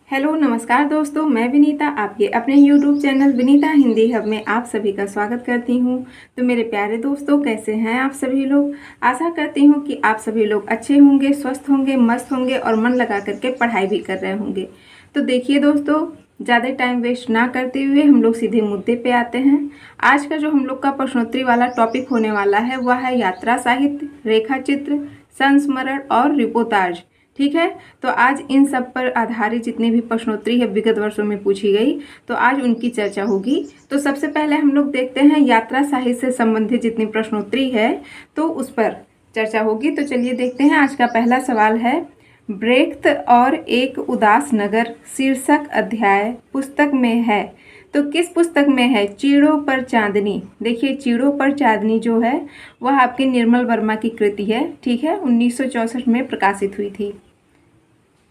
Hello नमस्कार दोस्तों, मैं विनीता आपके अपने YouTube channel Vinita Hindi hub में आप सभी का स्वागत करती हूं। तो मेरे प्यारे दोस्तों, कैसे हैं आप सभी लोग। आशा करती हूं कि आप सभी लोग अच्छे होंगे, स्वस्थ होंगे, मस्त होंगे और मन लगा करके पढ़ाई भी कर रहे होंगे। तो देखिए दोस्तों, ज़्यादा टाइम वेस्ट ना करते हुए हम लोग सीधे मुद्दे पे आते हैं। आज का जो हम लोग का प्रश्नोत्तरी वाला टॉपिक होने वाला है वह है यात्रा साहित्य, रेखा चित्र, संस्मरण और रिपोर्टाज। ठीक है, तो आज इन सब पर आधारित जितनी भी प्रश्नोत्तरी है विगत वर्षों में पूछी गई, तो आज उनकी चर्चा होगी। तो सबसे पहले हम लोग देखते हैं यात्रा साहित्य से संबंधित जितनी प्रश्नोत्तरी है तो उस पर चर्चा होगी। तो चलिए देखते हैं। आज का पहला सवाल है, ब्रेख्त और एक उदास नगर शीर्षक अध्याय पुस्तक में है तो किस पुस्तक में है। चीड़ों पर चांदनी। देखिए, चीड़ों पर चांदनी जो है वह आपकी निर्मल वर्मा की कृति है। ठीक है, 1964 में प्रकाशित हुई थी।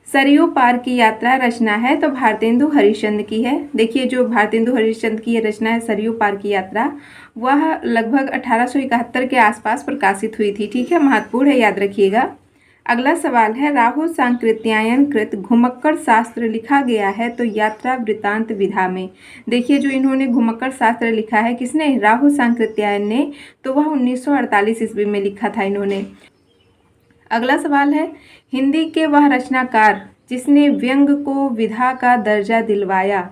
सरयू पार की यात्रा रचना है तो भारतेंदु हरिश्चंद्र की है। देखिए, जो भारतेंदु हरिश्चंद्र की ये रचना है सरयू पार की यात्रा, वह लगभग 1871 के आसपास प्रकाशित हुई थी। ठीक है, महत्वपूर्ण है, याद रखिएगा। अगला सवाल है, राहुल सांकृत्यायन कृत घुमक्कड़ शास्त्र लिखा गया है तो यात्रा वृत्तांत विधा में। देखिए, जो इन्होंने घुमक्कड़ शास्त्र लिखा है, किसने, राहुल सांकृत्यायन ने, तो वह 1948 ईस्वी में लिखा था इन्होंने। अगला सवाल है, हिंदी के वह रचनाकार जिसने व्यंग को विधा का दर्जा दिलवाया।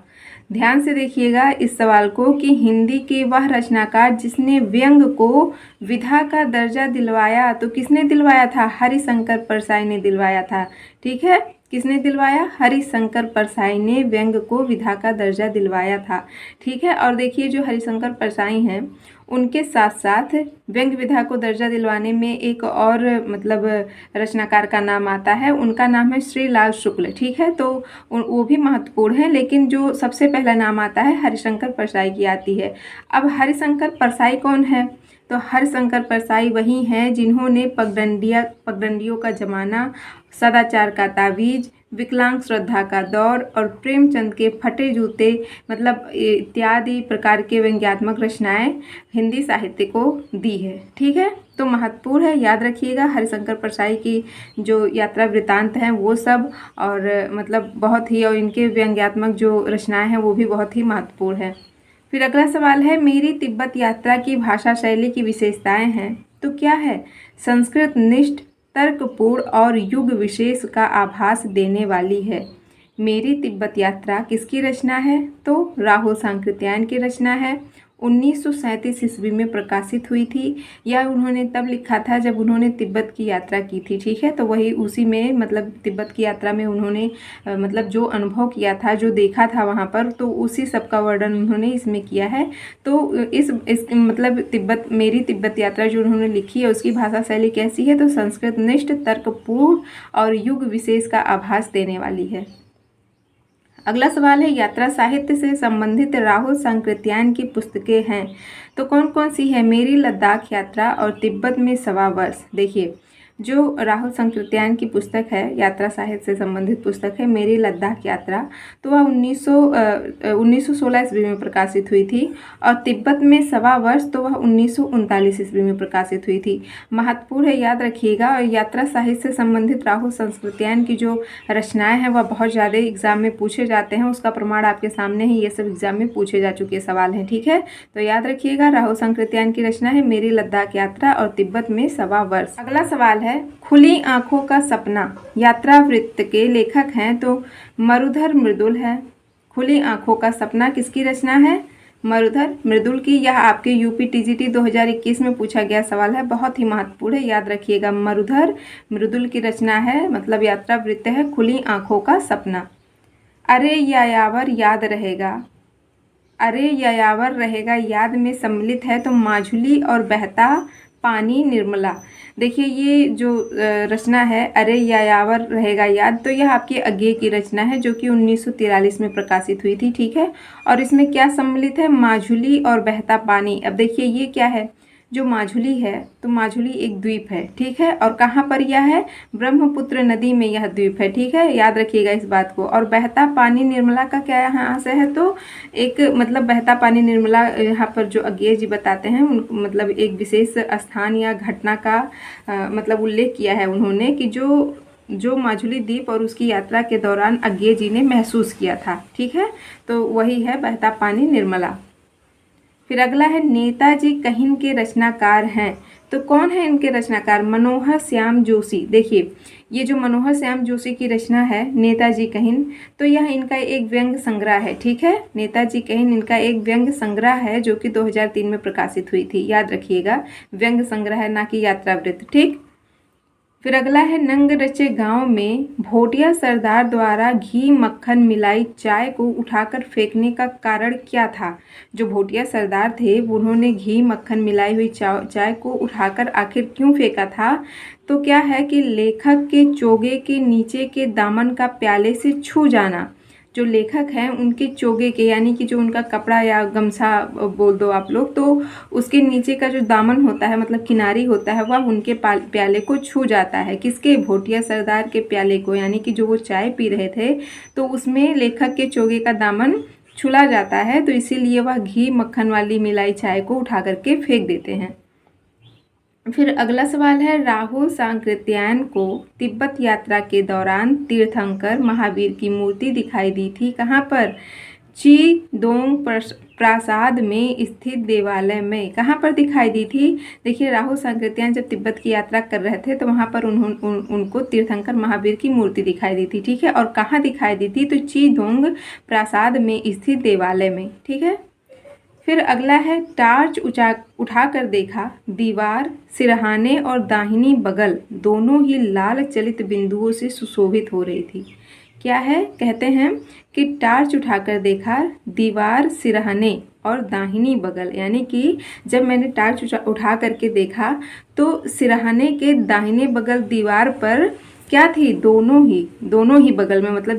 ध्यान से देखिएगा इस सवाल को कि हिंदी के वह रचनाकार जिसने व्यंग को विधा का दर्जा दिलवाया, तो किसने दिलवाया था, हरिशंकर परसाई ने दिलवाया था। ठीक है, किसने दिलवाया, हरिशंकर परसाई ने व्यंग को विधा का दर्जा दिलवाया था। ठीक है, और देखिए जो हरिशंकर परसाई हैं उनके साथ साथ व्यंग विधा को दर्जा दिलवाने में एक और मतलब रचनाकार का नाम आता है, उनका नाम है श्रीलाल शुक्ल। ठीक है, तो वो भी महत्वपूर्ण है, लेकिन जो सबसे पहला नाम आता है हरिशंकर परसाई की आती है। अब हरिशंकर परसाई कौन है, तो हरिशंकर परसाई वही हैं जिन्होंने पगडंडियों का जमाना, सदाचार का तावीज, विकलांग श्रद्धा का दौर और प्रेमचंद के फटे जूते मतलब इत्यादि प्रकार के व्यंग्यात्मक रचनाएं हिंदी साहित्य को दी है। ठीक है, तो महत्वपूर्ण है, याद रखिएगा। हरिशंकर परसाई की जो यात्रा वृत्तांत हैं वो सब, और मतलब बहुत ही, और इनके व्यंग्यात्मक जो रचनाएं हैं वो भी बहुत ही महत्वपूर्ण है। फिर अगला सवाल है, मेरी तिब्बत यात्रा की भाषा शैली की विशेषताएं हैं तो क्या है। संस्कृत निष्ठ, तर्कपूर्ण और युग विशेष का आभास देने वाली है। मेरी तिब्बत यात्रा किसकी रचना है, तो राहुल सांकृत्यायन की रचना है। 1937 ईस्वी में प्रकाशित हुई थी। यह उन्होंने तब लिखा था जब उन्होंने तिब्बत की यात्रा की थी। ठीक है, तो वही उसी में मतलब तिब्बत की यात्रा में उन्होंने मतलब जो अनुभव किया था, जो देखा था वहाँ पर, तो उसी सब का वर्णन उन्होंने इसमें किया है। तो इस मतलब मेरी तिब्बत यात्रा जो उन्होंने लिखी है उसकी भाषा शैली कैसी है, तो संस्कृत निष्ठ, तर्कपूर्ण और युग विशेष का आभास देने वाली है। अगला सवाल है, यात्रा साहित्य से संबंधित राहुल सांकृत्यायन की पुस्तकें हैं तो कौन कौन सी है। मेरी लद्दाख यात्रा और तिब्बत में 1.25 वर्ष। देखिए, जो राहुल सांकृत्यायन की पुस्तक है, यात्रा साहित्य से संबंधित पुस्तक है मेरी लद्दाख यात्रा, तो वह 1916 ईस्वी में प्रकाशित हुई थी। और तिब्बत में 1.25 वर्ष, तो वह 1939 ईस्वी में प्रकाशित हुई थी। महत्वपूर्ण है, याद रखिएगा। और यात्रा साहित्य से संबंधित राहुल सांकृत्यायन की जो रचनाएं हैं वह बहुत ज़्यादा एग्जाम में पूछे जाते हैं, उसका प्रमाण आपके सामने ही, ये सब एग्जाम में पूछे जा चुके सवाल हैं। ठीक है, तो याद रखिएगा, राहुल सांकृत्यायन की रचना है मेरी लद्दाख यात्रा और तिब्बत में 1.25 वर्ष। अगला सवाल है, खुली आंखों का सपना यात्रा वृत्त के लेखक हैं तो मरुधर मृदुल है। खुली आंखों का सपना किसकी रचना है, मरुधर मृदुल की। यह आपके यूपी टीजीटी 2021 में पूछा गया सवाल है, बहुत ही महत्वपूर्ण है, याद रखिएगा। मरुधर मृदुल की रचना है, मतलब यात्रा वृत्त है खुली आंखों का सपना। अरे यायावर याद रहेगा, अरे यायावर रहेगा याद में सम्मिलित है तो माजुली और बहता पानी निर्मला। देखिए, ये जो रचना है अरे यायावर रहेगा याद, तो यह आपकी अज्ञे की रचना है जो कि 1943 में प्रकाशित हुई थी। ठीक है, और इसमें क्या सम्मिलित है, माजुली और बहता पानी। अब देखिए ये क्या है, जो माजुली है, तो माजुली एक द्वीप है। ठीक है, और कहाँ पर यह है, ब्रह्मपुत्र नदी में यह द्वीप है। ठीक है, याद रखिएगा इस बात को। और बहता पानी निर्मला का क्या यहाँ से है, तो एक मतलब बहता पानी निर्मला यहाँ पर जो अज्ञेय जी बताते हैं उन मतलब एक विशेष स्थान या घटना का मतलब उल्लेख किया है उन्होंने कि जो जो माजुली द्वीप और उसकी यात्रा के दौरान अज्ञे जी ने महसूस किया था। ठीक है, तो वही है बहता पानी निर्मला। फिर अगला है नेताजी कहिन के रचनाकार हैं। तो कौन है इनके रचनाकार? मनोहर श्याम जोशी। देखिए ये जो मनोहर श्याम जोशी की रचना है नेताजी कहिन, तो यह इनका एक व्यंग्य संग्रह है। ठीक है, नेताजी कहिन इनका एक व्यंग्य संग्रह है जो कि 2003 में प्रकाशित हुई थी। याद रखिएगा, व्यंग्य संग्रह है, ना कि यात्रावृत्त। ठीक। फिर अगला है नंग रचे गांव में भोटिया सरदार द्वारा घी मक्खन मिलाई चाय को उठाकर फेंकने का कारण क्या था? जो भोटिया सरदार थे उन्होंने घी मक्खन मिलाई हुई चाय को उठाकर आखिर क्यों फेंका था? तो क्या है कि लेखक के चोगे के नीचे के दामन का प्याले से छू जाना। जो लेखक हैं उनके चोगे के, यानी कि जो उनका कपड़ा या गमछा बोल दो आप लोग, तो उसके नीचे का जो दामन होता है, मतलब किनारी होता है, वह उनके प्याले को छू जाता है। किसके? भोटिया सरदार के प्याले को, यानी कि जो वो चाय पी रहे थे तो उसमें लेखक के चोगे का दामन छुला जाता है, तो इसीलिए वह घी मक्खन वाली मिलाई चाय को उठा करके फेंक देते हैं। फिर अगला सवाल है राहुल सांकृत्यायन को तिब्बत यात्रा के दौरान तीर्थंकर महावीर की मूर्ति दिखाई दी थी। कहाँ पर? ची दोंग प्रासाद में स्थित देवालय में। कहाँ पर दिखाई दी थी? देखिए राहुल सांकृत्यायन जब तिब्बत की यात्रा कर रहे थे तो वहाँ पर उनको तीर्थंकर महावीर की मूर्ति दिखाई दी थी। ठीक है, और कहाँ दिखाई दी थी? तो ची दोंग प्रासाद में स्थित देवालय में। ठीक है। फिर अगला है टार्च उठाकर देखा, दीवार सिरहाने और दाहिनी बगल दोनों ही लाल चलित बिंदुओं से सुशोभित हो रही थी। क्या है? कहते हैं कि टार्च उठाकर देखा, दीवार सिरहाने और दाहिनी बगल, यानी कि जब मैंने टार्च उठा करके देखा तो सिरहाने के दाहिने बगल दीवार पर क्या थी? दोनों ही बगल में, मतलब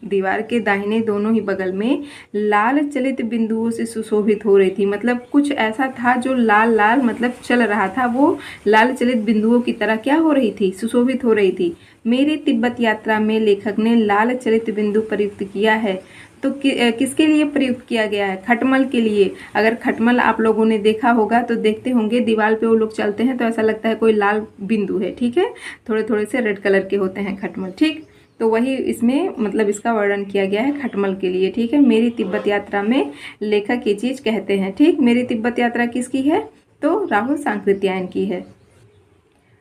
दीवार के दाहिने दोनों ही बगल में लाल चलित बिंदुओं से सुशोभित हो रही थी। मतलब कुछ ऐसा था जो लाल लाल मतलब चल रहा था, वो लाल चलित बिंदुओं की तरह क्या हो रही थी? सुशोभित हो रही थी। मेरी तिब्बत यात्रा में लेखक ने लाल चलित बिंदु प्रयुक्त किया है, तो किसके लिए प्रयुक्त किया गया है? खटमल के लिए। अगर खटमल आप लोगों ने देखा होगा तो देखते होंगे दीवार पे वो लोग चलते हैं तो ऐसा लगता है कोई लाल बिंदु है। ठीक है, थोड़े थोड़े से रेड कलर के होते हैं खटमल। ठीक, तो वही इसमें मतलब इसका वर्णन किया गया है खटमल के लिए। ठीक है, मेरी तिब्बत यात्रा में लेखक ये चीज़ कहते हैं। ठीक, मेरी तिब्बत यात्रा किसकी है? तो राहुल सांकृत्यायन की है।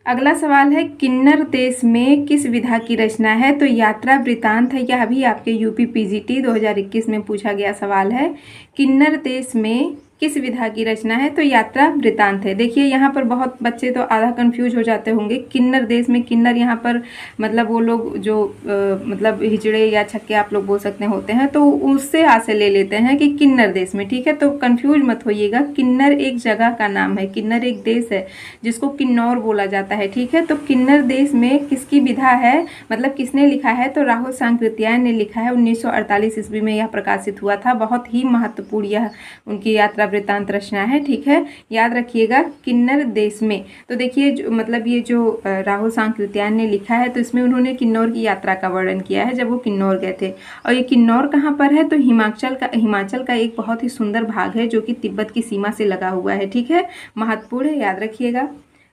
अगला सवाल है किन्नर देश में किस विधा की रचना है? तो यात्रा वृतांत है। यह भी आपके यूपी पीजीटी 2021 में पूछा गया सवाल है। किन्नर देश में किस विधा की रचना है? तो यात्रा वृतांत है। देखिए यहाँ पर बहुत बच्चे तो आधा कंफ्यूज हो जाते होंगे। किन्नर देश में, किन्नर यहाँ पर मतलब वो लोग जो मतलब हिजड़े या छक्के आप लोग बोल सकते होते हैं, तो उससे हाथ ले लेते हैं कि किन्नर देश में। ठीक है, तो कंफ्यूज मत होइएगा। किन्नर एक जगह का नाम है, किन्नर एक देश है जिसको किन्नौर बोला जाता है। ठीक है, तो किन्नर देश में किसकी विधा है, मतलब किसने लिखा है? तो राहुल सांकृत्यायन ने लिखा है। 1948 ईस्वी में यह प्रकाशित हुआ था। बहुत ही महत्वपूर्ण यह उनकी यात्रा वृत्तांत रचना है। ठीक है, याद रखिएगा किन्नर देश में। तो देखिए मतलब ये जो राहुल सांकृत्यायन ने लिखा है तो इसमें उन्होंने किन्नौर की यात्रा का वर्णन किया है जब वो किन्नौर गए थे। और ये किन्नौर कहाँ पर है? तो हिमाचल का एक बहुत ही सुंदर भाग है जो कि तिब्बत की सीमा से लगा हुआ है। ठीक है, महत्वपूर्ण है, याद रखिएगा।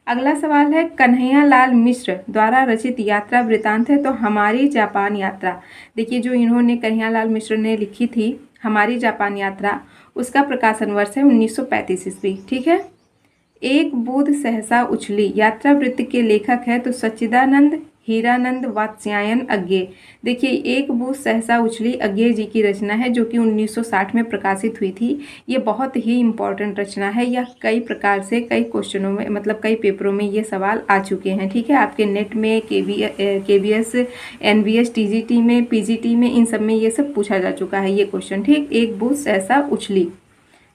अगला सवाल है कन्हैया लाल मिश्र द्वारा रचित यात्रा वृत्तांत है। तो हमारी जापान यात्रा, देखिए जो इन्होंने कन्हैया लाल मिश्र ने लिखी थी हमारी जापान यात्रा, उसका प्रकाशन वर्ष है 1935 ईस्वी। ठीक है, एक बूंद सहसा उछली यात्रा वृत्त के लेखक है तो सच्चिदानंद हीरानंद वात्स्यायन अज्ञे। देखिए एक बूंद सहसा उछली अज्ञे जी की रचना है जो कि 1960 में प्रकाशित हुई थी। ये बहुत ही इम्पॉर्टेंट रचना है। यह कई प्रकार से कई क्वेश्चनों में मतलब कई पेपरों में ये सवाल आ चुके हैं। ठीक है, आपके नेट में KBS NBS TGT में PGT में इन सब में ये सब पूछा जा चुका है ये क्वेश्चन। ठीक, एक बूंद सहसा उछली।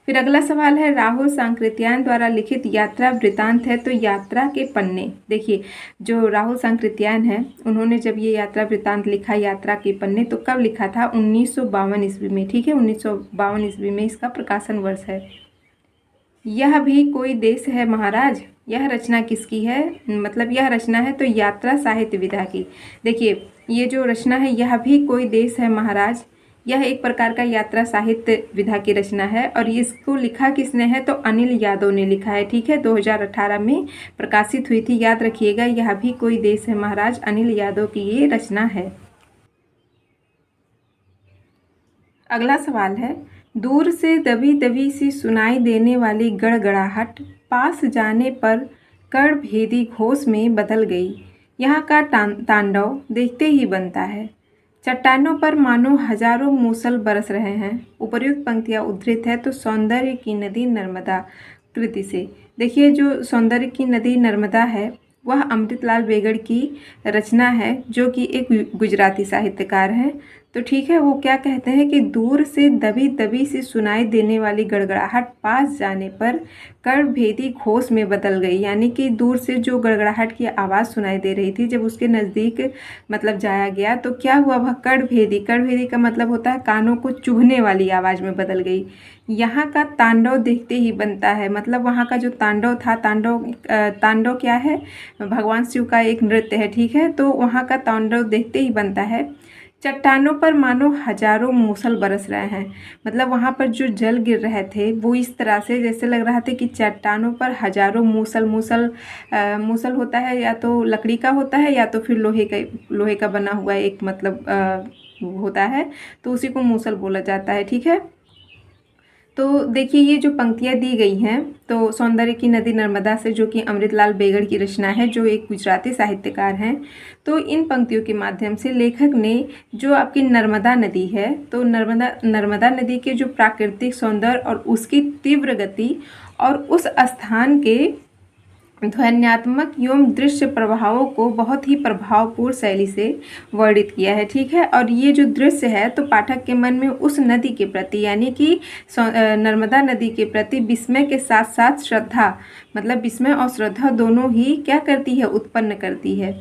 फिर अगला सवाल है राहुल सांकृत्यायन द्वारा लिखित यात्रा वृत्तांत है। तो यात्रा के पन्ने, देखिए जो राहुल सांकृत्यायन है उन्होंने जब ये यात्रा वृत्तांत लिखा यात्रा के पन्ने, तो कब लिखा था? 1952 ईस्वी में। ठीक है, 1952 ईस्वी में इसका प्रकाशन वर्ष है। यह भी कोई देश है महाराज, यह रचना किसकी है? मतलब यह रचना है तो यात्रा साहित्य विधा की। देखिए ये जो रचना है यह भी कोई देश है महाराज, यह एक प्रकार का यात्रा साहित्य विधा की रचना है और इसको लिखा किसने है तो अनिल यादव ने लिखा है। ठीक है, 2018 में प्रकाशित हुई थी। याद रखिएगा, यह भी कोई देश है महाराज, अनिल यादव की ये रचना है। अगला सवाल है, दूर से दबी दबी सी सुनाई देने वाली गड़गड़ाहट पास जाने पर कर्णभेदी घोष में बदल गई। यहाँ का तांडव देखते ही बनता है। चट्टानों पर मानो हजारों मूसल बरस रहे हैं। उपर्युक्त पंक्तियाँ उद्धृत है तो सौंदर्य की नदी नर्मदा कृति से। देखिए, जो सौंदर्य की नदी नर्मदा है वह अमृतलाल बेगड़ की रचना है, जो कि एक गुजराती साहित्यकार हैं। तो ठीक है, वो क्या कहते हैं कि दूर से दबी दबी सी सुनाई देने वाली गड़गड़ाहट पास जाने पर कर्णभेदी घोष में बदल गई। यानी कि दूर से जो गड़गड़ाहट की आवाज़ सुनाई दे रही थी, जब उसके नज़दीक मतलब जाया गया तो क्या हुआ, वह कर्णभेदी, कर्णभेदी का मतलब होता है कानों को चुभने वाली आवाज़ में बदल गई। यहाँ का तांडव देखते ही बनता है, मतलब वहाँ का जो तांडव था, तांडव क्या है, भगवान शिव का एक नृत्य है। ठीक है, तो वहाँ का तांडव देखते ही बनता है। चट्टानों पर मानो हजारों मूसल बरस रहे हैं, मतलब वहाँ पर जो जल गिर रहे थे वो इस तरह से जैसे लग रहा था कि चट्टानों पर हजारों मूसल होता है, या तो लकड़ी का होता है या तो फिर लोहे का बना हुआ एक मतलब होता है, तो उसी को मूसल बोला जाता है। ठीक है, तो देखिए ये जो पंक्तियाँ दी गई हैं तो सौंदर्य की नदी नर्मदा से, जो कि अमृतलाल बेगड़ की रचना है, जो एक गुजराती साहित्यकार हैं। तो इन पंक्तियों के माध्यम से लेखक ने जो आपकी नर्मदा नदी है, तो नर्मदा नदी के जो प्राकृतिक सौंदर्य और उसकी तीव्र गति और उस स्थान के ध्वन्यात्मक एवं दृश्य प्रभावों को बहुत ही प्रभावपूर्ण शैली से वर्णित किया है। ठीक है, और ये जो दृश्य है तो पाठक के मन में उस नदी के प्रति, यानी कि नर्मदा नदी के प्रति विस्मय के साथ साथ श्रद्धा, मतलब विस्मय और श्रद्धा दोनों ही क्या करती है, उत्पन्न करती है।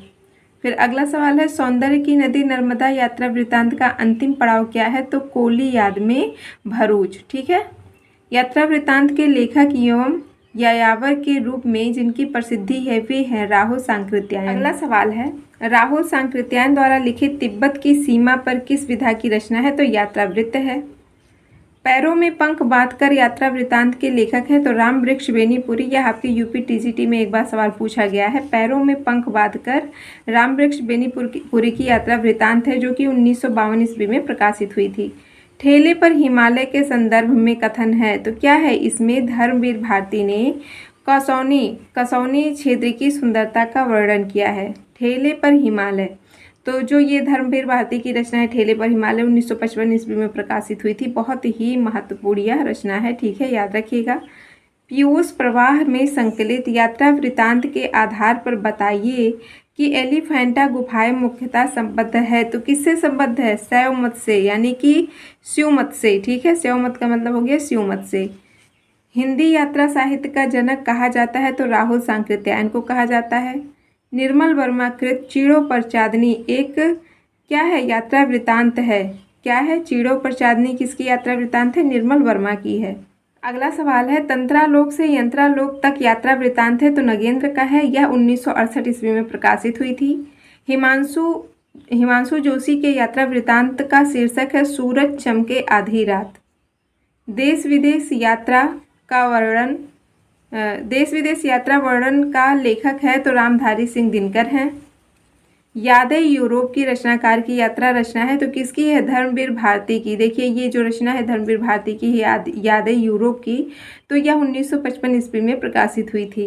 फिर अगला सवाल है, सौंदर्य की नदी नर्मदा यात्रा वृत्तांत का अंतिम पड़ाव क्या है तो कोली याद में भरूच। ठीक है, यात्रा वृत्तांत के लेखक एवं यायावर के रूप में जिनकी प्रसिद्धि है वे हैं राहुल सांकृत्यायन। अगला सवाल है, राहुल सांकृत्यायन द्वारा लिखित तिब्बत की सीमा पर किस विधा की रचना है तो यात्रा वृत्त है। पैरों में पंख बांधकर यात्रा वृत्तांत के लेखक हैं तो राम वृक्ष बेनीपुरी। यह आपके यूपी टीजीटी में एक बार सवाल पूछा गया है। पैरों में पंख बांधकर राम वृक्ष बेनीपुरी की यात्रा वृत्तांत है, जो कि 1952 ईस्वी में प्रकाशित हुई थी। ठेले पर हिमालय के संदर्भ में कथन है तो क्या है, इसमें धर्मवीर भारती ने कसौनी क्षेत्र की सुंदरता का वर्णन किया है। ठेले पर हिमालय, तो जो ये धर्मवीर भारती की रचना है ठेले पर हिमालय 1955 ईस्वी में प्रकाशित हुई थी। बहुत ही महत्वपूर्ण यह रचना है। ठीक है, याद रखिएगा। पीयूष प्रवाह में संकलित यात्रा वृत्तांत के आधार पर बताइए कि एलिफेंटा गुफाएं मुख्यतः संबद्ध है तो किससे संबद्ध है, शैव मत से, यानी कि शिव मत से। ठीक है, शैव मत का मतलब हो गया शिव मत से। हिंदी यात्रा साहित्य का जनक कहा जाता है तो राहुल सांकृत्यायन को कहा जाता है। निर्मल वर्मा कृत चीड़ों पर चांदनी एक क्या है, यात्रा वृत्तांत है। क्या है, चीड़ों पर चांदनी किसकी यात्रा वृत्तांत है, निर्मल वर्मा की है। अगला सवाल है, तंत्रालोक से यंत्रालोक तक यात्रा वृत्तांत है तो नगेंद्र का है। यह 1968 ईस्वी में प्रकाशित हुई थी। हिमांशु जोशी के यात्रा वृत्तांत का शीर्षक है सूरज चमके आधी रात। देश विदेश यात्रा वर्णन का लेखक है तो रामधारी सिंह दिनकर हैं। यादें यूरोप की रचनाकार की यात्रा रचना है तो किसकी है, धर्मवीर भारती की। देखिए ये जो रचना है धर्मवीर भारती की यादें यूरोप की, तो यह 1955 ईस्वी में प्रकाशित हुई थी।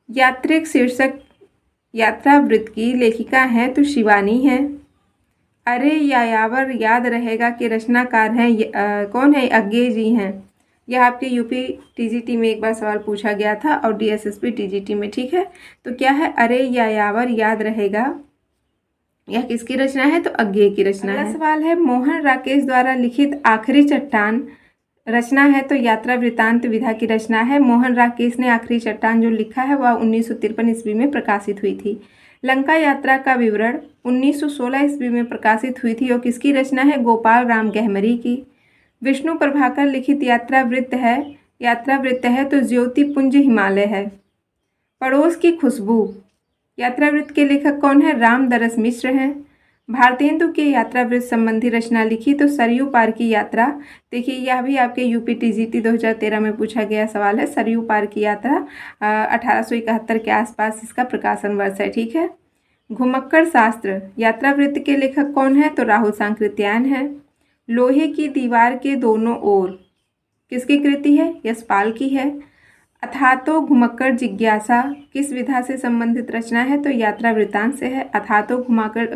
यात्रिक शीर्षक यात्रा वृत्त की लेखिका हैं तो शिवानी हैं। अरे यायावर याद रहेगा कि रचनाकार हैं कौन है, अज्ञे जी हैं। यह आपके यूपी टीजीटी में एक बार सवाल पूछा गया था और डीएसएसपी टीजीटी में। ठीक है, तो क्या है, अरे यायावर याद रहेगा, यह किसकी रचना है तो अज्ञे की रचना है। अगला सवाल है, मोहन राकेश द्वारा लिखित आखिरी चट्टान रचना है तो यात्रा वृत्तांत विधा की रचना है। मोहन राकेश ने आखिरी चट्टान जो लिखा है वह 1953 ईस्वी में प्रकाशित हुई थी। लंका यात्रा का विवरण 1916 ईस्वी में प्रकाशित हुई थी और किसकी रचना है, गोपाल राम गहमरी की। विष्णु प्रभाकर लिखित यात्रा वृत्त है तो ज्योति पुंज हिमालय है। पड़ोस की खुशबू यात्रा वृत्त के लेखक कौन है, राम दरस मिश्र हैं। भारतेंदु के यात्रा वृत्त संबंधी रचना लिखी तो सरयू पार की यात्रा। देखिए यह भी आपके यूपी टीजीटी 2013 में पूछा गया सवाल है। सरयू पार की यात्रा 1871 के आसपास इसका प्रकाशन वर्ष है। ठीक है। घुमक्कड़ शास्त्र यात्रा वृत्त के लेखक कौन है? तो राहुल सांकृत्यायन है। लोहे की दीवार के दोनों ओर किसकी कृति है? यशपाल की है। अथातो घुमक्कड़ जिज्ञासा किस विधा से संबंधित रचना है? तो यात्रा वृत्तांत से है। अथातो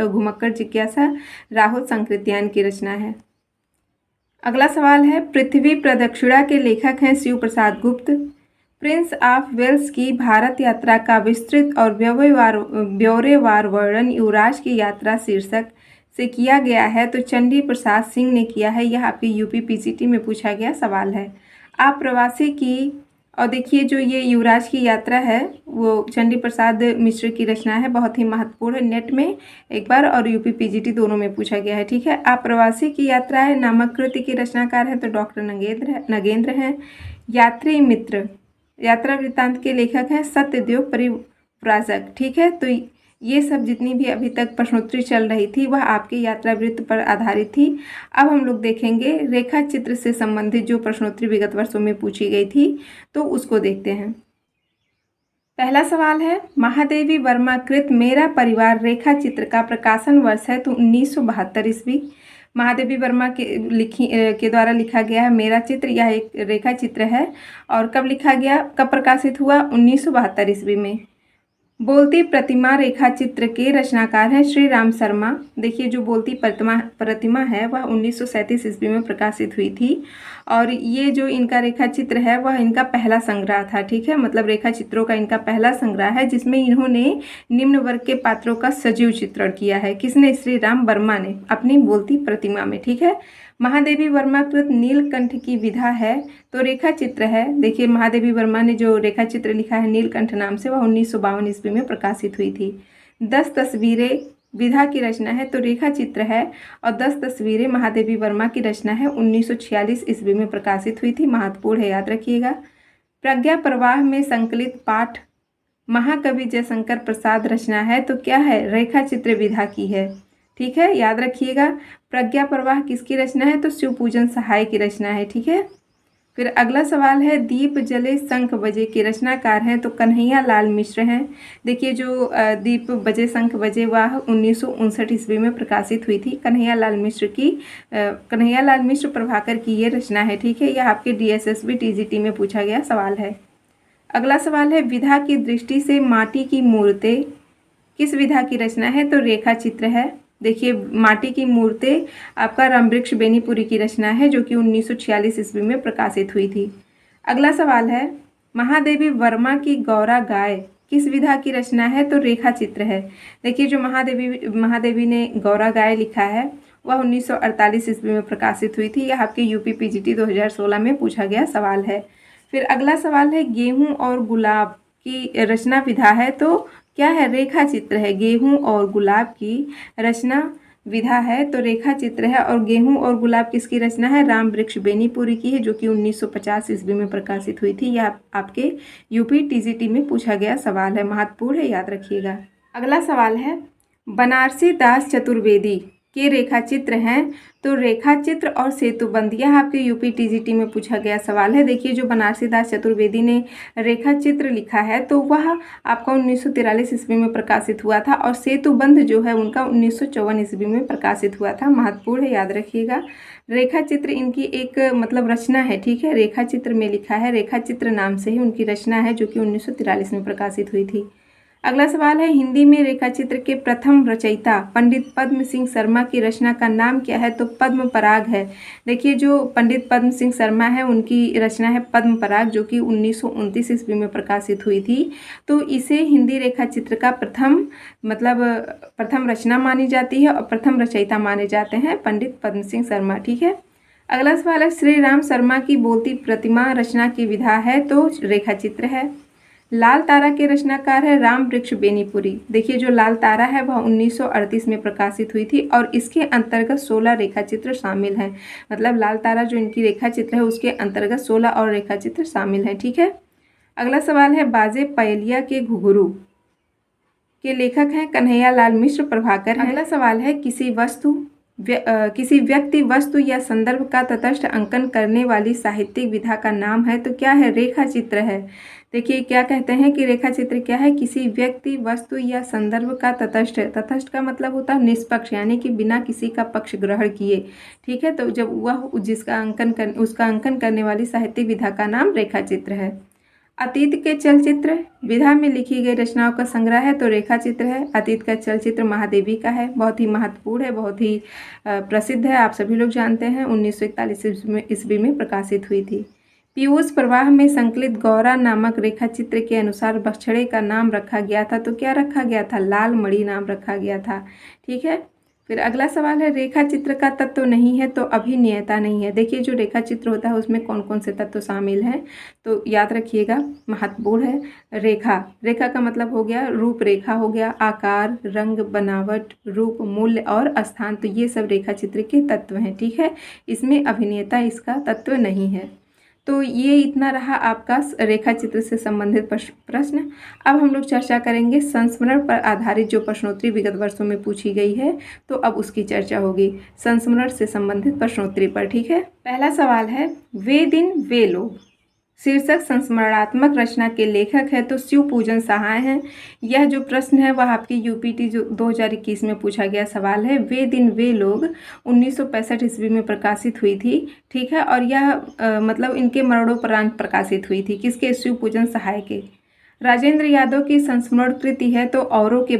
घुमक्कड़ जिज्ञासा राहुल सांकृत्यायन की रचना है। अगला सवाल है, पृथ्वी प्रदक्षिणा के लेखक हैं शिव प्रसाद गुप्त। प्रिंस ऑफ वेल्स की भारत यात्रा का विस्तृत और ब्यौरेवार वर्णन युवराज की यात्रा शीर्षक से किया गया है तो चंडी प्रसाद सिंह ने किया है। यह आपके यूपी पीसीटी में पूछा गया सवाल है। आप प्रवासी की, और देखिए जो ये युवराज की यात्रा है वो चंडी प्रसाद मिश्र की रचना है, बहुत ही महत्वपूर्ण है। नेट में एक बार और यूपी पीजीटी दोनों में पूछा गया है। ठीक है। आप प्रवासी की यात्रा है नामक कृति के रचनाकार हैं तो डॉक्टर नगेंद्र हैं। यात्री मित्र यात्रा वृत्तांत के लेखक हैं सत्यदेव परिव्राजक। ठीक है। तो ये सब जितनी भी अभी तक प्रश्नोत्तरी चल रही थी वह आपके यात्रा वृत्त पर आधारित थी। अब हम लोग देखेंगे रेखा चित्र से संबंधित जो प्रश्नोत्तरी विगत वर्षों में पूछी गई थी तो उसको देखते हैं। पहला सवाल है, महादेवी वर्मा कृत मेरा परिवार रेखा चित्र का प्रकाशन वर्ष है तो 1972 ईस्वी। महादेवी वर्मा के द्वारा लिखा गया है मेरा चित्र, यह एक रेखा चित्र है। और कब लिखा गया, कब प्रकाशित हुआ? 1972 ईस्वी में। बोलती प्रतिमा रेखा चित्र के रचनाकार हैं श्री राम शर्मा। देखिए जो बोलती प्रतिमा है वह 1937 ईस्वी में प्रकाशित हुई थी और ये जो इनका रेखा चित्र है वह इनका पहला संग्रह था। ठीक है। मतलब रेखा चित्रों का इनका पहला संग्रह है जिसमें इन्होंने निम्न वर्ग के पात्रों का सजीव चित्रण किया है। किसने? श्री राम वर्मा ने अपनी बोलती प्रतिमा में। ठीक है। महादेवी वर्मा कृत नीलकंठ की विधा है तो रेखा चित्र है। देखिए महादेवी वर्मा ने जो रेखा चित्र लिखा है नीलकंठ नाम से वह 1952 ईस्वी में प्रकाशित हुई थी। 10 तस्वीरें विधा की रचना है तो रेखा चित्र है और 10 तस्वीरें महादेवी वर्मा की रचना है, 1946 ईस्वी में प्रकाशित हुई थी। महत्वपूर्ण है, याद रखिएगा। प्रज्ञा प्रवाह में संकलित पाठ महाकवि जयशंकर प्रसाद रचना है तो क्या है? रेखा चित्र विधा की है। ठीक है। याद रखिएगा। प्रज्ञा प्रवाह किसकी रचना है? तो शिव पूजन सहाय की रचना है। ठीक है। फिर अगला सवाल है, दीप जले शंख बजे के रचनाकार हैं तो कन्हैया लाल मिश्र हैं। देखिए जो दीप बजे शंख बजे वह 1959 ईस्वी में प्रकाशित हुई थी। कन्हैया लाल मिश्र प्रभाकर की ये रचना है। ठीक है। यह आपके DSSB TGT में पूछा गया सवाल है। अगला सवाल है, विधा की दृष्टि से माटी की मूर्तें किस विधा की रचना है? तो रेखा चित्र है। देखिए माटी की मूर्तें आपका रामवृक्ष बेनीपुरी की रचना है जो कि 1946 ईस्वी में प्रकाशित हुई थी। अगला सवाल है, महादेवी वर्मा की गौरा गाय किस विधा की रचना है? तो रेखा चित्र है। देखिए जो महादेवी ने गौरा गाय लिखा है वह 1948 ईस्वी में प्रकाशित हुई थी। यह आपके यूपी पीजीटी 2016 में पूछा गया सवाल है। फिर अगला सवाल है, गेहूं और गुलाब की रचना विधा है तो क्या है? रेखा चित्र है। गेहूं और गुलाब की रचना विधा है तो रेखा चित्र है। और गेहूं और गुलाब किसकी रचना है? रामवृक्ष बेनीपुरी की है जो कि 1950 ईस्वी में प्रकाशित हुई थी। यह आपके यूपी टीजीटी में पूछा गया सवाल है, महत्वपूर्ण है, याद रखिएगा। अगला सवाल है, बनारसी दास चतुर्वेदी के रेखा चित्र हैं तो रेखा चित्र और सेतुबंध, यह आपके यूपी टीजीटी में पूछा गया सवाल है। देखिए जो बनारसी दास चतुर्वेदी ने रेखा चित्र लिखा है तो वह आपका 1943 ईस्वी में प्रकाशित हुआ था और सेतुबंध जो है उनका 1954 ईस्वी में प्रकाशित हुआ था। महत्वपूर्ण है, याद रखिएगा। रेखा चित्र इनकी एक मतलब रचना है। ठीक है। रेखा चित्र में लिखा है, रेखा चित्र नाम से ही उनकी रचना है जो कि 1943 में प्रकाशित हुई थी। अगला सवाल है, हिंदी में रेखा चित्र के प्रथम रचयिता पंडित पद्म सिंह शर्मा की रचना का नाम क्या है? तो पद्म पराग है। देखिए जो पंडित पद्म सिंह शर्मा है उनकी रचना है पद्म पराग जो कि 1929 ईस्वी में प्रकाशित हुई थी। तो इसे हिंदी रेखा चित्र का प्रथम रचना मानी जाती है और प्रथम रचयिता माने जाते हैं पंडित पद्म सिंह शर्मा। ठीक है। अगला सवाल है, श्री राम शर्मा की बोलती प्रतिमा रचना की विधा है तो रेखा चित्र है। लाल तारा के रचनाकार है रामवृक्ष बेनीपुरी। देखिए जो लाल तारा है वह 1938 में प्रकाशित हुई थी और इसके अंतर्गत 16 रेखा चित्र शामिल हैं। मतलब लाल तारा जो इनकी रेखा चित्र है उसके अंतर्गत 16 और रेखा चित्र शामिल हैं। ठीक है। अगला सवाल है, बाजे पयलिया के घुघरू के लेखक हैं कन्हैया लाल मिश्र प्रभाकर हैं। अगला सवाल है किसी व्यक्ति वस्तु या संदर्भ का तटस्थ अंकन करने वाली साहित्यिक विधा का नाम है, तो क्या है? रेखा चित्र है। देखिए क्या कहते हैं कि रेखा चित्र क्या है? किसी व्यक्ति वस्तु या संदर्भ का तटस्थ का मतलब होता है निष्पक्ष, यानी कि बिना किसी का पक्ष ग्रहण किए। ठीक है, तो जब वह उसका अंकन करने वाली साहित्यिक विधा का नाम रेखा चित्र है। अतीत के चलचित्र विधा में लिखी गई रचनाओं का संग्रह है, तो रेखा चित्र है। अतीत का चलचित्र महादेवी का है, बहुत ही महत्वपूर्ण है, बहुत ही प्रसिद्ध है, आप सभी लोग जानते हैं। 1941 ईस्वी में प्रकाशित हुई थी। पीयूष प्रवाह में संकलित गौरा नामक रेखा चित्र के अनुसार बछड़े का नाम रखा गया था, तो क्या रखा गया था? लाल मणि नाम रखा गया था। ठीक है, फिर अगला सवाल है रेखा चित्र का तत्व नहीं है तो अभिनियता नहीं है। देखिए जो रेखा चित्र होता है उसमें कौन कौन से तत्व शामिल हैं, तो याद रखिएगा, महत्वपूर्ण है। रेखा का मतलब हो गया रूपरेखा, हो गया आकार, रंग, बनावट, रूप, मूल्य और स्थान, तो ये सब रेखा चित्र के तत्व हैं। ठीक है, इसमें अभिनेता इसका तत्व नहीं है। तो ये इतना रहा आपका रेखा चित्र से संबंधित प्रश्न। अब हम लोग चर्चा करेंगे संस्मरण पर आधारित जो प्रश्नोत्तरी विगत वर्षों में पूछी गई है, तो अब उसकी चर्चा होगी संस्मरण से संबंधित प्रश्नोत्तरी पर। ठीक है, पहला सवाल है वे दिन वे लोग शीर्षक संस्मरणात्मक रचना के लेखक है, तो शिव पूजन सहाय हैं। यह जो प्रश्न है वह आपकी यूपीटी जो 2021 में पूछा गया सवाल है। वे दिन वे लोग 1965 ईस्वी में प्रकाशित हुई थी। ठीक है, और यह मतलब इनके मरणोपरांत प्रकाशित हुई थी। किसके? शिव पूजन सहाय के। राजेंद्र यादव की संस्मरण कृति है, तो औरों के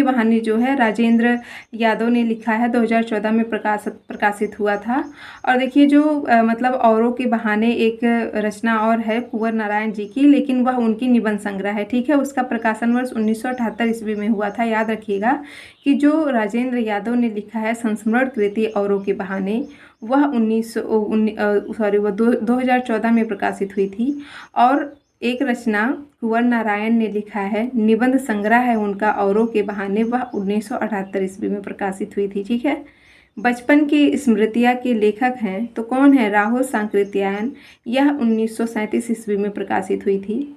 बहाने जो है राजेंद्र यादव ने लिखा है, 2014 में प्रकाशित हुआ था। और देखिए जो मतलब औरों के बहाने एक रचना और है कुंवर नारायण जी की, लेकिन वह उनकी निबंध संग्रह है। ठीक है, उसका प्रकाशन वर्ष 1978 ईस्वी में हुआ था। याद रखिएगा कि जो राजेंद्र यादव ने लिखा है संस्मरण कृति औरों के बहाने, वह 2014 में प्रकाशित हुई थी। और एक रचना कुंवर नारायण ने लिखा है, निबंध संग्रह है उनका औरों के बहाने, वह 1978 ईस्वी में प्रकाशित हुई थी। ठीक है, बचपन की स्मृतियाँ के लेखक हैं, तो कौन है? राहुल सांकृत्यायन। यह 1937 ईस्वी में प्रकाशित हुई थी।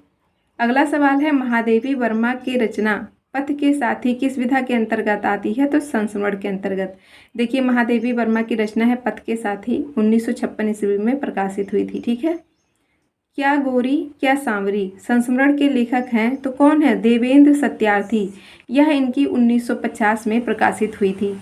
अगला सवाल है महादेवी वर्मा की रचना पथ के साथी किस विधा के अंतर्गत आती है, तो संस्मरण के अंतर्गत। देखिए महादेवी वर्मा की रचना है पथ के साथी, 1956 ईस्वी में प्रकाशित हुई थी। ठीक है, क्या गोरी क्या सांवरी संस्मरण के लेखक हैं, तो कौन है? देवेंद्र सत्यार्थी। यह इनकी 1950 में प्रकाशित हुई थी।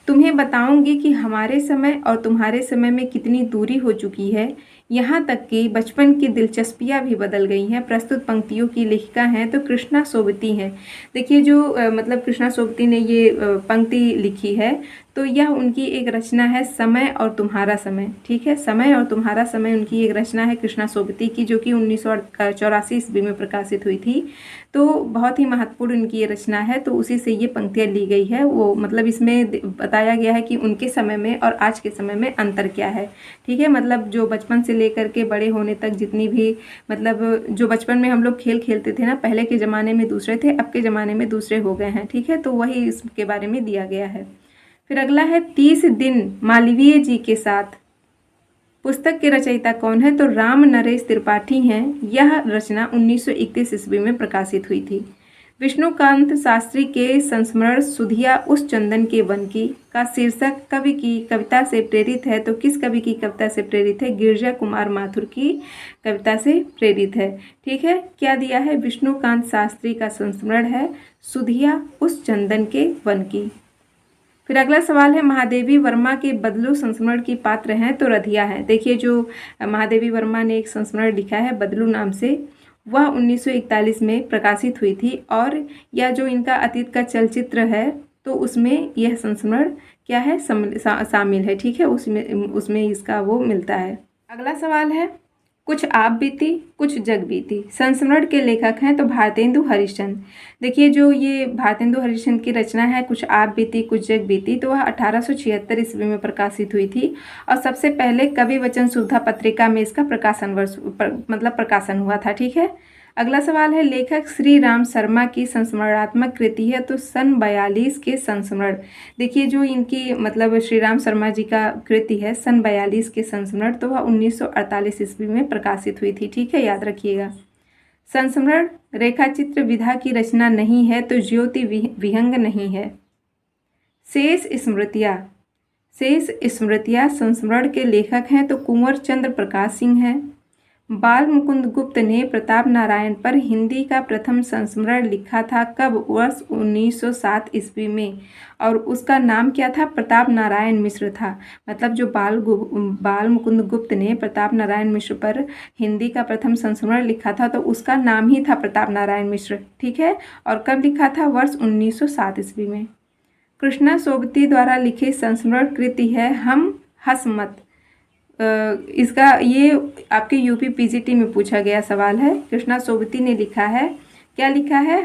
तुम्हें बताऊंगी कि हमारे समय और तुम्हारे समय में कितनी दूरी हो चुकी है, यहाँ तक कि बचपन की दिलचस्पियाँ भी बदल गई हैं। प्रस्तुत पंक्तियों की लेखिका हैं तो कृष्णा सोबती हैं। देखिए जो मतलब कृष्णा सोबती ने ये पंक्ति लिखी है, तो यह उनकी एक रचना है समय और तुम्हारा समय। ठीक है, समय और तुम्हारा समय उनकी एक रचना है कृष्णा सोबती की, जो कि 1984 ईस्वी में प्रकाशित हुई थी। तो बहुत ही महत्वपूर्ण इनकी ये रचना है, तो उसी से ये पंक्तियाँ ली गई है। वो मतलब इसमें बताया गया है कि उनके समय में और आज के समय में अंतर क्या है। ठीक है, मतलब जो बचपन से लेकर के बड़े होने तक जितनी भी मतलब जो बचपन में हम लोग खेल खेलते थे ना, पहले के ज़माने में दूसरे थे, अब के ज़माने में दूसरे हो गए हैं। ठीक है, तो वही इसके बारे में दिया गया है। फिर अगला है 30 दिन मालवीय जी के साथ पुस्तक के रचयिता कौन है, तो राम नरेश त्रिपाठी हैं। यह रचना 1931 ईस्वी में प्रकाशित हुई थी। विष्णुकांत शास्त्री के संस्मरण सुधिया उस चंदन के वन की का शीर्षक कवि की कविता से प्रेरित है, तो किस कवि की कविता से प्रेरित है? गिरिजा कुमार माथुर की कविता से प्रेरित है। ठीक है, क्या दिया है? विष्णुकांत शास्त्री का संस्मरण है सुधिया उस चंदन के वन की। फिर अगला सवाल है महादेवी वर्मा के बदलू संस्मरण की पात्र हैं, तो रधिया है। देखिए जो महादेवी वर्मा ने एक संस्मरण लिखा है बदलू नाम से, वह 1941 में प्रकाशित हुई थी। और यह जो इनका अतीत का चलचित्र है, तो उसमें यह संस्मरण क्या है? शामिल है। ठीक है, उसमें इसका वो मिलता है। अगला सवाल है कुछ आप बीती कुछ जग बीती संस्मरण के लेखक हैं, तो भारतेंदु हरिश्चंद्र। देखिए जो ये भारतेंदु हरिश्चंद्र की रचना है कुछ आप बीती कुछ जग बीती, तो वह 1876 ईस्वी में प्रकाशित हुई थी। और सबसे पहले कवि वचन सुधा पत्रिका में इसका प्रकाशन हुआ था। ठीक है, अगला सवाल है लेखक श्री राम शर्मा की संस्मरणात्मक कृति है, तो सन 42 के संस्मरण। देखिए जो इनकी मतलब श्री राम शर्मा जी का कृति है सन 42 के संस्मरण, तो वह 1948 ईस्वी में प्रकाशित हुई थी। ठीक है, याद रखिएगा। संस्मरण रेखाचित्र विधा की रचना नहीं है तो ज्योति विहंग नहीं है। शेष स्मृतियाँ संस्मरण के लेखक हैं तो कुंवर चंद्र प्रकाश सिंह हैं। बाल मुकुंद गुप्त ने प्रताप नारायण पर हिंदी का प्रथम संस्मरण लिखा था कब? वर्ष 1907 ईस्वी में, और उसका नाम क्या था? प्रताप नारायण मिश्र था। मतलब जो बाल मुकुंद गुप्त ने प्रताप नारायण मिश्र पर हिंदी का प्रथम संस्मरण लिखा था तो उसका नाम ही था प्रताप नारायण मिश्र, ठीक है। और कब लिखा था? वर्ष 1907 ईस्वी में। कृष्णा सोबती द्वारा लिखी संस्मरण कृति है हम हंस मत। इसका ये आपके यूपी पीजीटी में पूछा गया सवाल है। कृष्णा सोबती ने लिखा है, क्या लिखा है?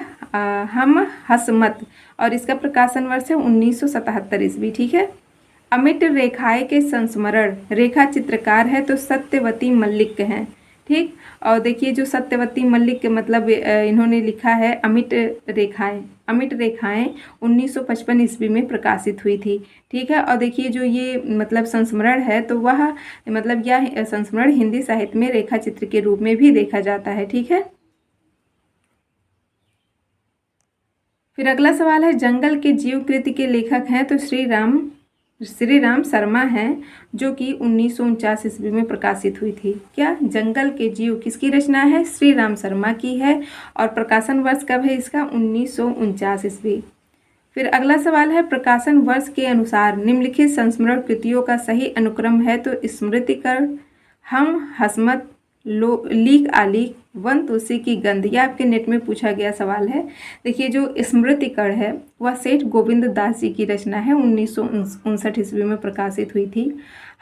हम हंस मत, और इसका प्रकाशन वर्ष है 1977 ईस्वी, ठीक है। अमिट रेखाएं के संस्मरण रेखा चित्रकार है तो सत्यवती मल्लिक हैं, ठीक। और देखिए जो सत्यवती मल्लिक मतलब इन्होंने लिखा है अमिट रेखाएं 1955 ईस्वी में प्रकाशित हुई थी, ठीक है। और देखिए जो ये मतलब संस्मरण है तो वह मतलब यह संस्मरण हिंदी साहित्य में रेखा चित्र के रूप में भी देखा जाता है, ठीक है। फिर अगला सवाल है जंगल के जीव कृति के लेखक हैं तो श्री राम शर्मा हैं, जो कि 1949 ईस्वी में प्रकाशित हुई थी। क्या? जंगल के जीव किसकी रचना है? श्री राम शर्मा की है, और प्रकाशन वर्ष कब है इसका? 1949 ईस्वी। फिर अगला सवाल है प्रकाशन वर्ष के अनुसार निम्नलिखित संस्मरण कृतियों का सही अनुक्रम है तो स्मृतिकरण, हम हसमत, लीक आलीक, वन तुलसी की गंध। यह आपके नेट में पूछा गया सवाल है। देखिए जो स्मृतिकरण है वह सेठ गोविंद दास जी की रचना है, 1959 ईस्वी में प्रकाशित हुई थी।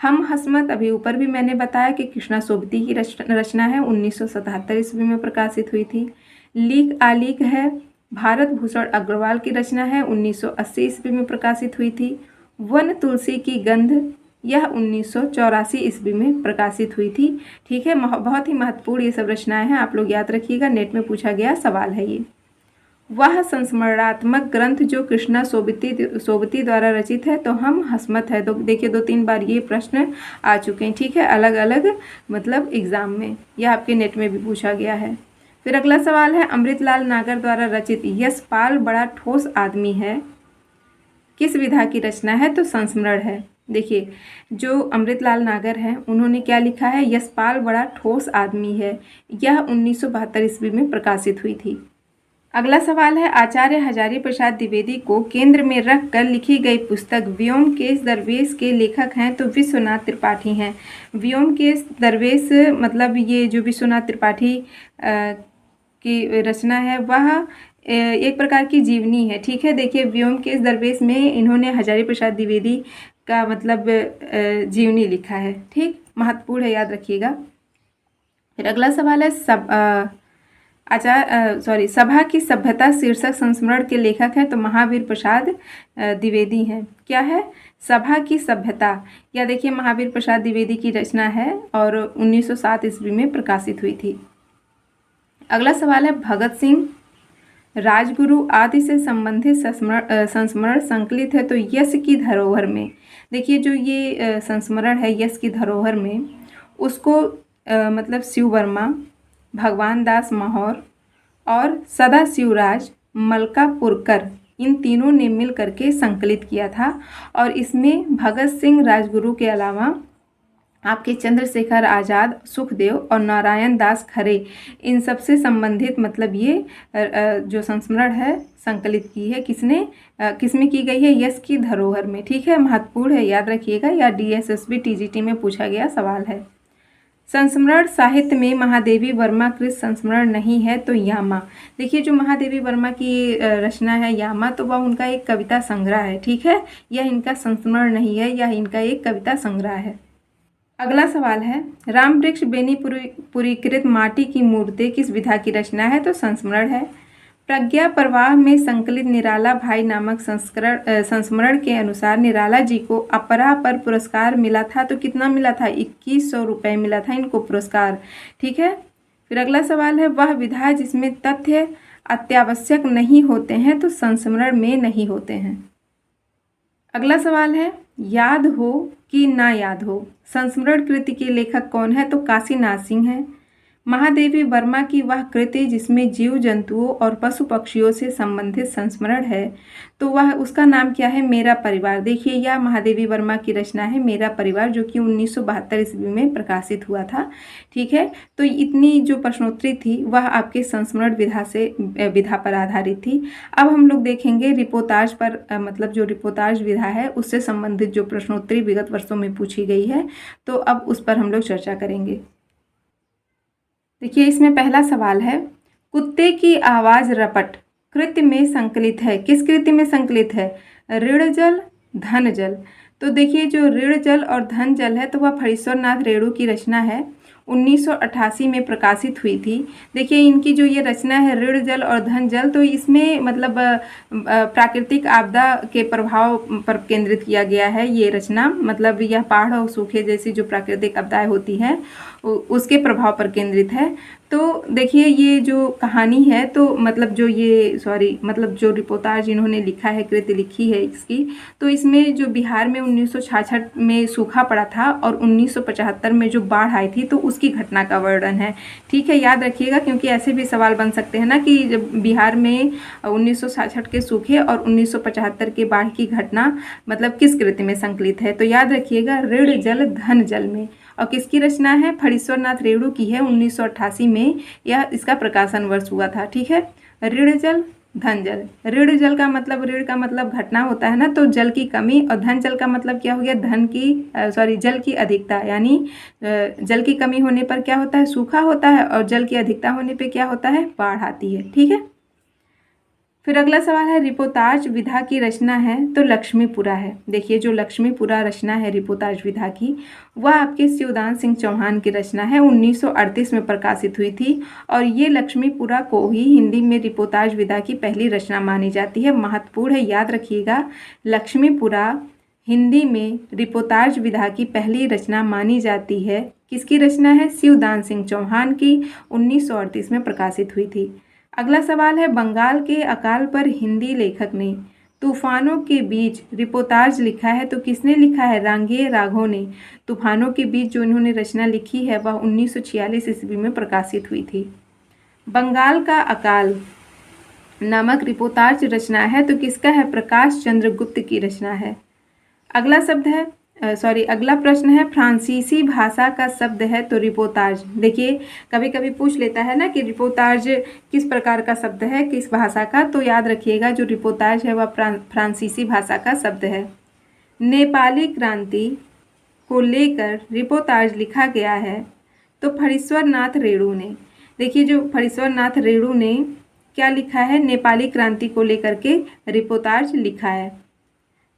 हम हसमत अभी ऊपर भी मैंने बताया कि कृष्णा सोबती की रचना है, 1977 ईस्वी में प्रकाशित हुई थी। लीक आलीक है भारत भूषण अग्रवाल की रचना है, 1980 ईस्वी में प्रकाशित हुई थी। वन तुलसी की गंध यह 1984 ईस्वी में प्रकाशित हुई थी, ठीक है। बहुत ही महत्वपूर्ण ये सब रचनाएं हैं, आप लोग याद रखिएगा, नेट में पूछा गया सवाल है ये। वह संस्मरणात्मक ग्रंथ जो कृष्णा सोबती द्वारा रचित है तो हम हसमत है। तो देखिए 2-3 बार ये प्रश्न आ चुके हैं, ठीक है, अलग अलग मतलब एग्जाम में, यह आपके नेट में भी पूछा गया है। फिर अगला सवाल है अमृतलाल नागर द्वारा रचित यशपाल बड़ा ठोस आदमी है किस विधा की रचना है? तो संस्मरण है। देखिए जो अमृतलाल नागर हैं उन्होंने क्या लिखा है? यशपाल बड़ा ठोस आदमी है, यह 1972 ईस्वी में प्रकाशित हुई थी। अगला सवाल है आचार्य हजारी प्रसाद द्विवेदी को केंद्र में रख कर लिखी गई पुस्तक व्योमकेश दरवेश के लेखक हैं तो विश्वनाथ त्रिपाठी हैं। व्योमकेश दरवेश मतलब ये जो विश्वनाथ त्रिपाठी की रचना है वह एक प्रकार की जीवनी है, ठीक है। देखिए व्योमकेश दरवेश में इन्होंने हजारी प्रसाद द्विवेदी का मतलब जीवनी लिखा है, ठीक, महत्वपूर्ण है, याद रखिएगा। फिर अगला सवाल है सभा की सभ्यता शीर्षक संस्मरण के लेखक हैं तो महावीर प्रसाद द्विवेदी हैं। क्या है? सभा की सभ्यता, या देखिए महावीर प्रसाद द्विवेदी की रचना है और 1907 ईस्वी में प्रकाशित हुई थी। अगला सवाल है भगत सिंह राजगुरु आदि से संबंधित संस्मरण संकलित है तो यश की धरोहर में। देखिए जो ये संस्मरण है यश की धरोहर में उसको मतलब शिव वर्मा, भगवान दास माहौर और सदा शिवराज मलकापुरकर इन तीनों ने मिल करके संकलित किया था, और इसमें भगत सिंह राजगुरु के अलावा आपके चंद्रशेखर आज़ाद, सुखदेव और नारायण दास खरे इन सबसे संबंधित मतलब ये जो संस्मरण है संकलित की है किसमें की गई है? यश की धरोहर में, ठीक है, महत्वपूर्ण है, याद रखिएगा, या डीएसएसबी टीजीटी में पूछा गया सवाल है। संस्मरण साहित्य में महादेवी वर्मा कृत संस्मरण नहीं है तो यामा। देखिए जो महादेवी वर्मा की रचना है यामा तो वह उनका एक कविता संग्रह है, ठीक है, यह इनका संस्मरण नहीं है, यह इनका एक कविता संग्रह है। अगला सवाल है राम वृक्ष बेनीपुरीकृत माटी की मूर्ति किस विधा की रचना है? तो संस्मरण है। प्रज्ञा प्रवाह में संकलित निराला भाई नामक संस्मरण के अनुसार निराला जी को अपरा पर पुरस्कार मिला था तो कितना मिला था? 2100 रुपये मिला था इनको पुरस्कार, ठीक है। फिर अगला सवाल है वह विधा जिसमें तथ्य अत्यावश्यक नहीं होते हैं तो संस्मरण में नहीं होते हैं। अगला सवाल है याद हो कि ना याद हो संस्मरण कृति के लेखक कौन है? तो काशीनाथ सिंह हैं। महादेवी वर्मा की वह कृति जिसमें जीव जंतुओं और पशु पक्षियों से संबंधित संस्मरण है, तो वह उसका नाम क्या है? मेरा परिवार। देखिए यह महादेवी वर्मा की रचना है मेरा परिवार, जो कि 1972 ईस्वी में प्रकाशित हुआ था। ठीक है, तो इतनी जो प्रश्नोत्तरी थी वह आपके संस्मरण विधा पर आधारित थी। अब हम लोग देखेंगे रिपोर्टाज पर, मतलब जो रिपोर्टाज विधा है उससे संबंधित जो प्रश्नोत्तरी विगत वर्षों में पूछी गई है, तो अब उस पर हम लोग चर्चा करेंगे। देखिए इसमें पहला सवाल है, कुत्ते की आवाज रपट कृति में संकलित है। किस कृति में संकलित है? ऋण जल, धन जल। तो देखिए जो ऋण जल और धन जल है तो वह फणीश्वर नाथ रेणु की रचना है, 1988 में प्रकाशित हुई थी। देखिए इनकी जो ये रचना है ऋण जल और धन जल, तो इसमें मतलब प्राकृतिक आपदा के प्रभाव पर केंद्रित किया गया है ये रचना। मतलब यह बाढ़ और सूखे जैसी जो प्राकृतिक आपदाएं होती हैं उसके प्रभाव पर केंद्रित है। तो देखिए ये जो कहानी है, तो मतलब जो रिपोर्टाज इन्होंने लिखा है, कृति लिखी है इसकी, तो इसमें जो बिहार में 1966 में सूखा पड़ा था और 1975 में जो बाढ़ आई थी तो उसकी घटना का वर्णन है। ठीक है, याद रखिएगा, क्योंकि ऐसे भी सवाल बन सकते हैं ना कि जब बिहार में 1966 के सूखे और 1975 के बाढ़ की घटना मतलब किस कृति में संकलित है, तो याद रखिएगा ऋण जल धन जल में। और किसकी रचना है? फणीश्वर नाथ रेणु की है, 1988 में यह इसका प्रकाशन वर्ष हुआ था। ठीक है, ऋण जल धन जल। ऋण जल का मतलब, ऋण का मतलब घटना होता है ना, तो जल की कमी, और धन जल का मतलब क्या हो गया? जल की अधिकता, यानी जल की कमी होने पर क्या होता है? सूखा होता है, और जल की अधिकता होने पर क्या होता है? बाढ़ आती है। ठीक है, फिर अगला सवाल है, रिपोर्टाज विधा की रचना है तो लक्ष्मीपुरा है। देखिए जो लक्ष्मीपुरा रचना है रिपोर्टाज विधा की, वह आपके शिवदान सिंह चौहान की रचना है, 1938 में प्रकाशित हुई थी। और ये लक्ष्मीपुरा को ही हिंदी में रिपोर्टाज विधा की पहली रचना मानी जाती है। महत्वपूर्ण है, याद रखिएगा, लक्ष्मीपुरा हिंदी में रिपोर्टाज विधा की पहली रचना मानी जाती है। किसकी रचना है? शिवदान सिंह चौहान की, 1938 में प्रकाशित हुई थी। अगला सवाल है, बंगाल के अकाल पर हिंदी लेखक ने तूफानों के बीच रिपोर्टाज लिखा है, तो किसने लिखा है? रांगे राघव ने। तूफानों के बीच जो इन्होंने रचना लिखी है वह 1946 ईस्वी में प्रकाशित हुई थी। बंगाल का अकाल नामक रिपोर्टाज रचना है तो किसका है? प्रकाश चंद्र गुप्त की रचना है। अगला प्रश्न है, फ्रांसीसी भाषा का शब्द है तो रिपोर्टाज। देखिए कभी कभी पूछ लेता है ना कि रिपोर्टाज किस प्रकार का शब्द है, किस भाषा का, तो याद रखिएगा जो रिपोर्टाज है वह फ्रांसीसी भाषा का शब्द है। नेपाली क्रांति को लेकर रिपोर्टाज लिखा गया है तो फणीश्वर नाथ रेणु ने। देखिए जो फणीश्वर नाथ रेणु ने क्या लिखा है? नेपाली क्रांति को लेकर के रिपोर्टाज लिखा है।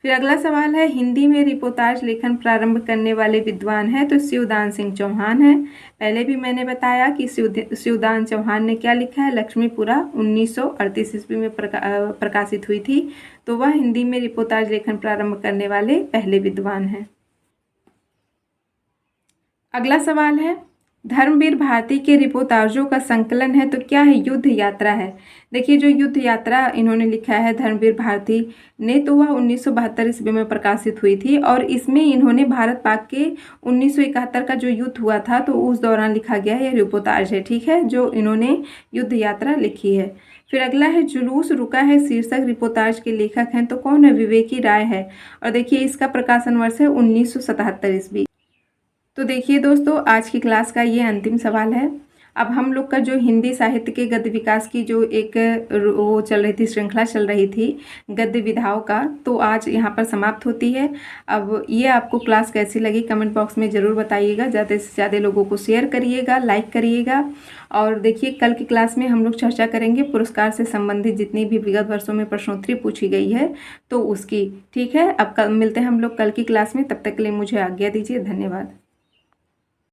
फिर अगला सवाल है, हिंदी में रिपोर्टाज लेखन प्रारंभ करने वाले विद्वान हैं तो शिवदान सिंह चौहान है। पहले भी मैंने बताया कि शिवदान चौहान ने क्या लिखा है? लक्ष्मीपुरा 1938 ईस्वी में प्रकाशित हुई थी, तो वह हिंदी में रिपोर्टाज लेखन प्रारंभ करने वाले पहले विद्वान हैं। अगला सवाल है, धर्मवीर भारती के रिपोर्टाजों का संकलन है तो क्या है? युद्ध यात्रा है। देखिए जो युद्ध यात्रा इन्होंने लिखा है धर्मवीर भारती ने, तो वह 1972 ईस्वी में प्रकाशित हुई थी, और इसमें इन्होंने भारत पाक के 1971 का जो युद्ध हुआ था तो उस दौरान लिखा गया है, यह रिपोर्टाज है। ठीक है, जो इन्होंने युद्ध यात्रा लिखी है। फिर अगला है, जुलूस रुका है शीर्षक रिपोर्टाज के लेखक हैं तो कौन है? विवेकी राय है, और देखिए इसका प्रकाशन वर्ष है 1977 ईस्वी। तो देखिए दोस्तों, आज की क्लास का ये अंतिम सवाल है। अब हम लोग का जो हिंदी साहित्य के गद्य विकास की जो एक वो चल रही थी, श्रृंखला चल रही थी गद्य विधाओं का, तो आज यहाँ पर समाप्त होती है। अब ये आपको क्लास कैसी लगी कमेंट बॉक्स में ज़रूर बताइएगा, ज़्यादा से ज़्यादा लोगों को शेयर करिएगा, लाइक करिएगा। और देखिए कल की क्लास में हम लोग चर्चा करेंगे पुरस्कार से संबंधित जितनी भी विगत वर्षों में प्रश्नोत्तरी पूछी गई है तो उसकी। ठीक है, अब कल मिलते हैं हम लोग कल की क्लास में, तब तक के लिए मुझे आज्ञा दीजिए। धन्यवाद।